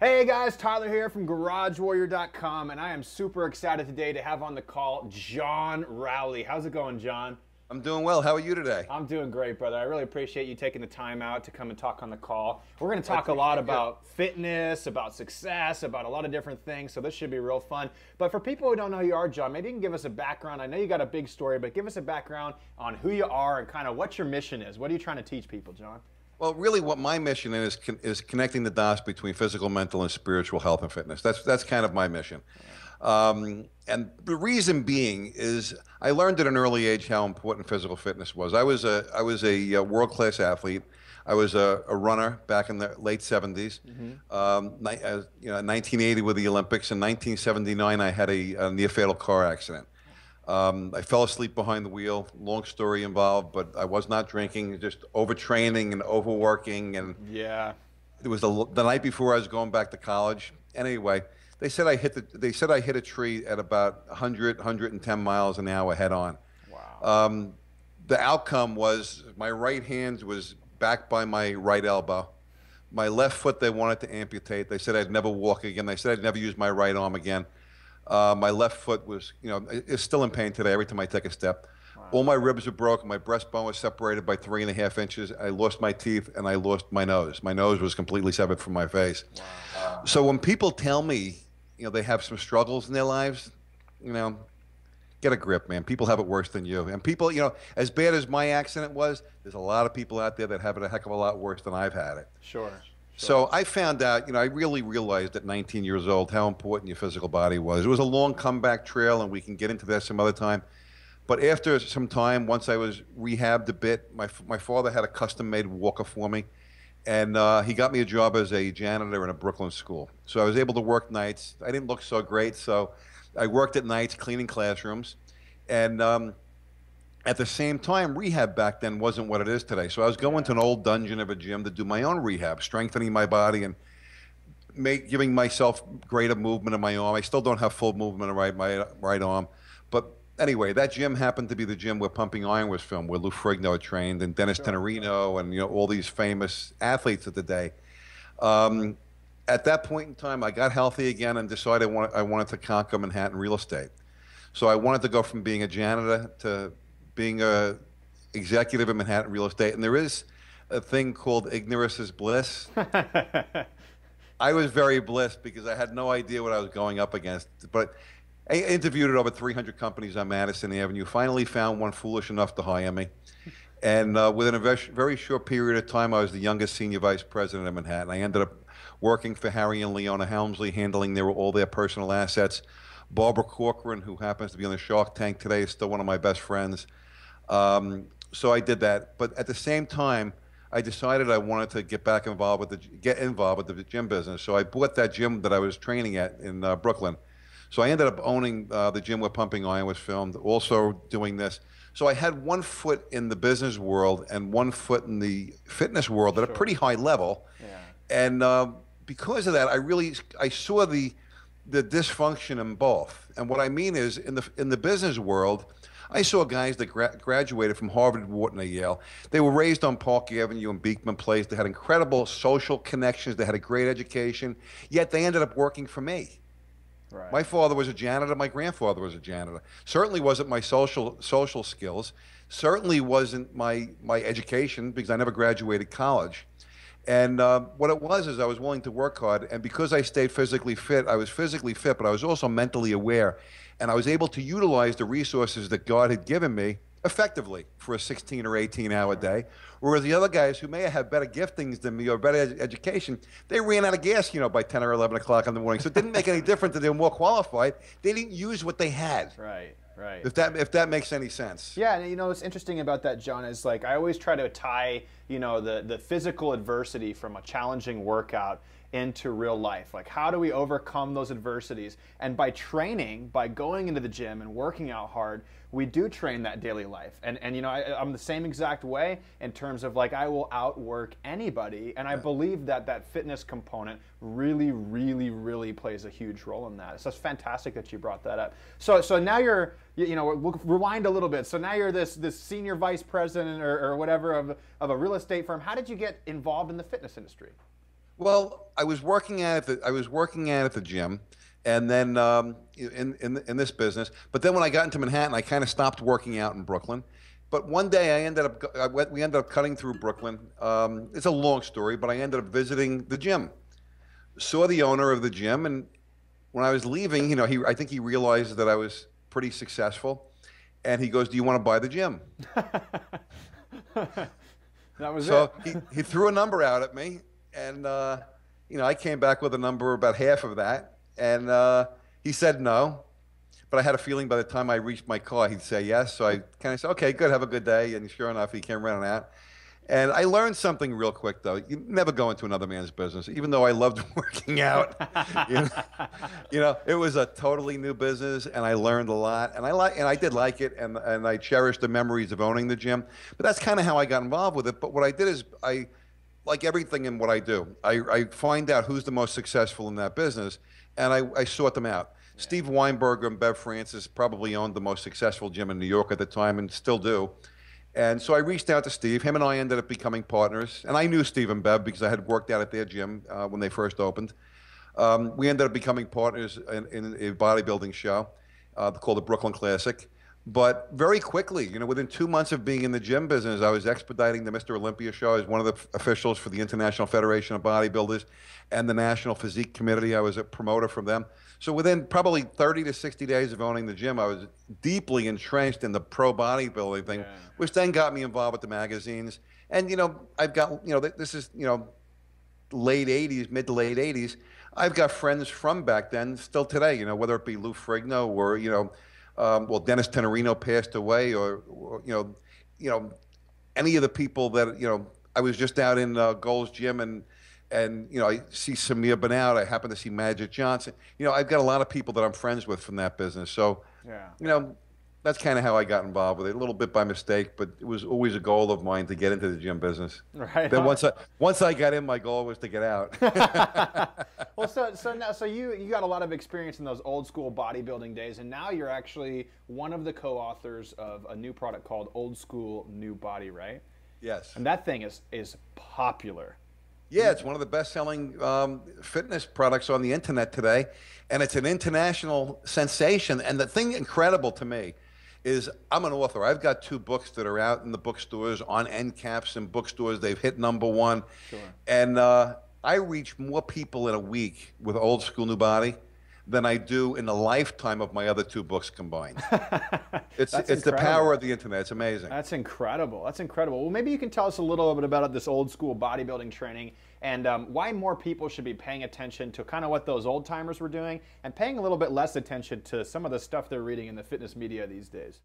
Hey guys, Tyler here from GarageWarrior.com, and I am super excited today to have on the call John Rowley. How's it going, John? I'm doing well. How are you today? I'm doing great, brother. I really appreciate you taking the time out to come and talk on the call. We're going to talk a lot about fitness, about success, about a lot of different things, so this should be real fun. But for people who don't know who you are, John, maybe you can give us a background. I know you got a big story, but give us a background on who you are and kind of what your mission is. What are you trying to teach people, John? Well, really what my mission is connecting the dots between physical, mental, and spiritual health and fitness. That's kind of my mission. And the reason being is I learned at an early age how important physical fitness was. I was a world-class athlete. I was a runner back in the late 70s. 1980 with the Olympics. In 1979, I had a near-fatal car accident. I fell asleep behind the wheel. Long story involved, but I was not drinking, just overtraining and overworking. And yeah, it was the night before I was going back to college. Anyway, they said I hit a tree at about 110 miles an hour head on. Wow. The outcome was my right hand was back by my right elbow. My left foot they wanted to amputate. They said I'd never walk again. They said I'd never use my right arm again. My left foot was, it's still in pain today every time I take a step. Wow. All my ribs are broken. My breastbone was separated by 3.5 inches. I lost my teeth and I lost my nose. My nose was completely severed from my face. Wow. So when people tell me, they have some struggles in their lives, get a grip, man. People have it worse than you. And people, as bad as my accident was, there's a lot of people out there that have it a heck of a lot worse than I've had it. Sure. So I found out, I really realized at 19 years old how important your physical body was. It was a long comeback trail, and we can get into that some other time. But after some time, once I was rehabbed a bit, my father had a custom-made walker for me, and he got me a job as a janitor in a Brooklyn school. So I was able to work nights. I didn't look so great, so I worked at nights cleaning classrooms. And at the same time, rehab back then wasn't what it is today. So I was going to an old dungeon of a gym to do my own rehab, strengthening my body and giving myself greater movement in my arm. I still don't have full movement in my right arm. But anyway, that gym happened to be the gym where Pumping Iron was filmed, where Lou Ferrigno had trained, and Dennis Tenorino, and all these famous athletes of the day. At that point in time, I got healthy again and decided I wanted to conquer Manhattan real estate. So I wanted to go from being a janitor to being a executive in Manhattan real estate, and there is a thing called ignorance is bliss. I was very blessed because I had no idea what I was going up against. But I interviewed at over 300 companies on Madison Avenue, finally found one foolish enough to hire me. And within a very short period of time, I was the youngest senior vice president of Manhattan. I ended up working for Harry and Leona Helmsley, handling all their personal assets. Barbara Corcoran, who happens to be on the Shark Tank today, is still one of my best friends. So I did that, but at the same time, I decided I wanted to get involved with the gym business. So I bought that gym that I was training at in Brooklyn. So I ended up owning the gym where Pumping Iron was filmed, also doing this. So I had one foot in the business world and one foot in the fitness world at a pretty high level. Yeah. And because of that, I saw the dysfunction in both. And what I mean is, in the business world, I saw guys that graduated from Harvard, Wharton, or Yale. They were raised on Park Avenue and Beekman Place. They had incredible social connections. They had a great education. Yet they ended up working for me. Right. My father was a janitor. My grandfather was a janitor. Certainly wasn't my social skills. Certainly wasn't my education, because I never graduated college. And what it was is I was willing to work hard, and because I stayed physically fit, I was physically fit, but I was also mentally aware, and I was able to utilize the resources that God had given me effectively for a 16 or 18-hour day, whereas the other guys who may have had better giftings than me or better education, they ran out of gas, by 10 or 11 o'clock in the morning. So it didn't make any difference that they were more qualified. They didn't use what they had. Right. Right. If that makes any sense. Yeah, and what's interesting about that, John, is like I always try to tie, the physical adversity from a challenging workout into real life. Like, how do we overcome those adversities? And by training, by going into the gym and working out hard, we do train that daily life. And I'm the same exact way in terms of, like, I will outwork anybody. And I believe that fitness component really, really, really plays a huge role in that. So it's fantastic that you brought that up. So now you're, we'll rewind a little bit. So now you're this senior vice president or whatever of a real estate firm. How did you get involved in the fitness industry? Well, I was working at the gym, and then in this business. But then when I got into Manhattan, I kind of stopped working out in Brooklyn. But one day we ended up cutting through Brooklyn. It's a long story, but I ended up visiting the gym. Saw the owner of the gym, and when I was leaving, I think he realized that I was pretty successful, and he goes, "Do you want to buy the gym?" That was So it. he threw a number out at me, and I came back with a number about half of that, and he said no. But I had a feeling by the time I reached my car, he'd say yes. So I kind of said, "Okay, good, have a good day." And sure enough, he came running out. And I learned something real quick, though. You never go into another man's business, even though I loved working out. You know, it was a totally new business, and I learned a lot. And I did like it, and I cherished the memories of owning the gym. But that's kind of how I got involved with it. But what I did is like everything in what I do, I find out who's the most successful in that business, and I sort them out. Yeah. Steve Weinberger and Bev Francis probably owned the most successful gym in New York at the time, and still do. And so I reached out to Steve. Him and I ended up becoming partners. And I knew Steve and Bev because I had worked out at their gym when they first opened. We ended up becoming partners in a bodybuilding show called the Brooklyn Classic. But very quickly, within 2 months of being in the gym business, I was expediting the Mr. Olympia show. I was one of the officials for the International Federation of Bodybuilders and the National Physique Committee. I was a promoter from them. So within probably 30 to 60 days of owning the gym, I was deeply entrenched in the pro bodybuilding thing, which then got me involved with the magazines. And, I've got, this is, late 80s, mid to late 80s. I've got friends from back then still today, whether it be Lou Frigno or, well, Dennis Tenorino passed away, or any of the people that I was just out in Gold's Gym, and I see Samir Benout. I happen to see Magic Johnson. I've got a lot of people that I'm friends with from that business. So that's kind of how I got involved with it, a little bit by mistake, but it was always a goal of mine to get into the gym business. Right. Then once I got in, my goal was to get out. Well, so you got a lot of experience in those old school bodybuilding days, and now you're actually one of the co-authors of a new product called Old School New Body, right? Yes. And that thing is popular. Yeah, it's one of the best-selling fitness products on the internet today, and it's an international sensation. And the thing incredible to me is I'm an author. I've got 2 books that are out in the bookstores, on end caps in bookstores. They've hit #1. Sure. And I reach more people in a week with Old School New Body than I do in the lifetime of my other 2 books combined. It's the power of the internet. It's amazing. That's incredible. That's incredible. Well, maybe you can tell us a little bit about this old school bodybuilding training, and why more people should be paying attention to kind of what those old timers were doing, and paying a little bit less attention to some of the stuff they're reading in the fitness media these days.